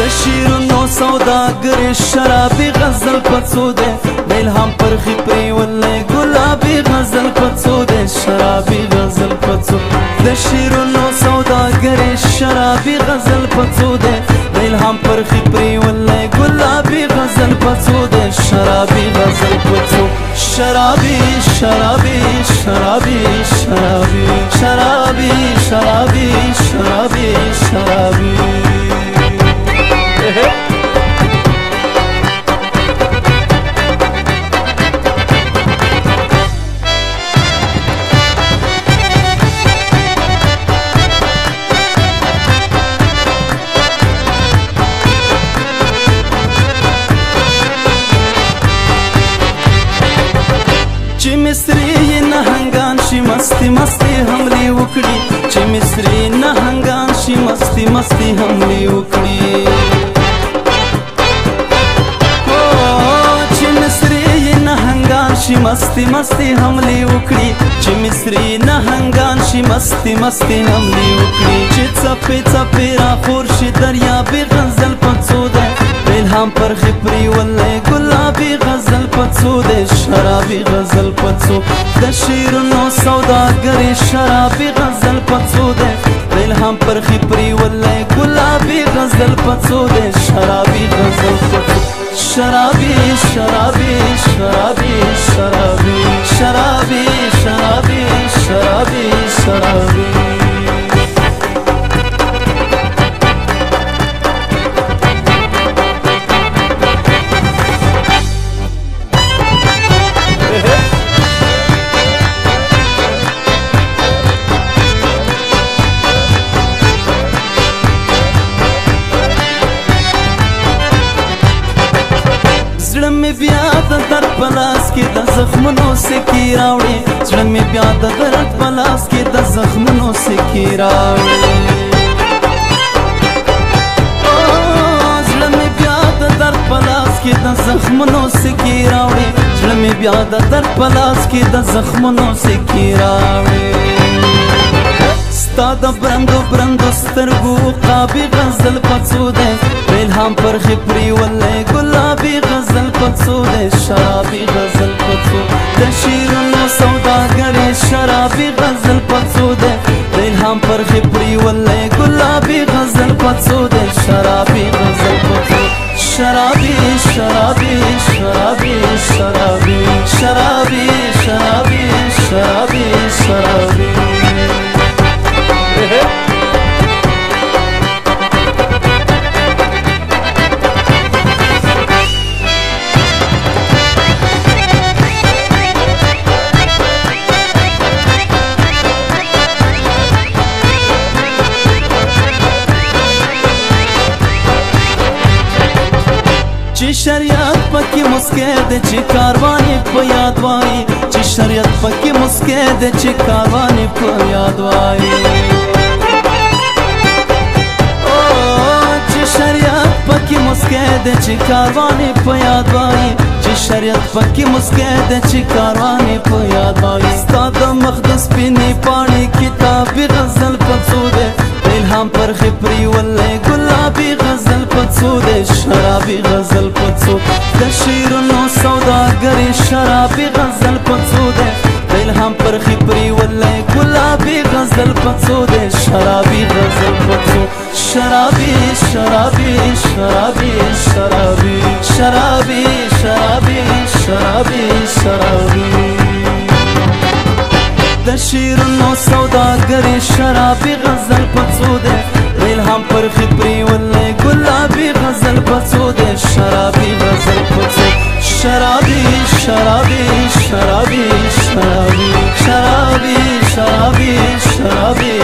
شیرونو سوداګر شرابي غزل پڅو دے د الهام پرخي پری ولې ګلابي غزل پڅو دے شرابي غزل پڅو د شیرونو سوداګر شرابي غزل پڅو دے د الهام پرخي پری ولې ګلابي غزل پڅو دے شرابي غزل پڅو شرابي شرابي شرابي شرابي شرابي شرابي شرابي شرابي چې مصری نهنګان شي مستی مستی حملې وکړي چې مصری نهنګان شي مستی مستی حملې وکړي چې مصری نهنګان شي مستی مستی حملې وکړي چې مصری نهنګان شي مستی مستی حملې وکړي چې څپې څپې راخور شي دریابي غزل پڅو ده الهام پرخي پری ولې ګلابي غزل پڅو دے شرابي غزل پڅو د شیرونو سوداګر شرابي غزل پڅو دے الهام پرخي پری ولې ګلابي غزل پڅو دے شرابي غزل پڅو شرابي شرابي شرابي شرابي شرابي شرابي شرابي شرابي زړه مې بیا د درد په لاس کې د زخمونو سکې راوړې زړه مې بیا د درد په لاس کې د زخمونو سکې راوړې زړه مې بیا د درد په لاس کې د زخمونو سکې راوړې زړه مې بیا د درد په لاس کې د زخمونو سکې راوړې ستا د برندو برندو سترګو قابي غزل پڅو دے الهام پرخي پری ولې ګلابي غزل پڅو دے شرابي غزل پڅو د شیرونو سوداګر شرابي غزل پڅو دے الهام پرخي پری ولې ګلابي غزل پڅو دے شرابي غزل پڅو شرابي شرابي شرابي شرابي شرابي شرابي شرابي شرابي چې شریعت پکې مسکې ده چې کاروانې په یاد وایي چې شریعت پکې مسکې ده چې کاروانې په یاد وایي چې شریعت پکې مسکې ده چې کاروانې په یاد وایي چې شریعت پکې مسکې ده چې کاروانې په یاد وایي ستا د مخ د سپینې پاڼې کتابي غزل پڅو ده الهام پرخي پری ولې ګلابي غزل پڅو دے شرابي غزل پڅو د شیرونو سوداګر شرابي غزل پڅو دے الهام پرخي پری ولې ګلابي غزل پڅو دے شرابي غزل پڅو شرابي شرابي شرابي شرابي شرابي شرابي شرابي شرابي د شیرونو سوداګر شرابي غزل پڅو دے الهام پرخي پری ولې ګلابي غزل پڅو دے شرابي غزل پڅو شرابي شرابي شرابي شرابي شرابي شرابي شرابي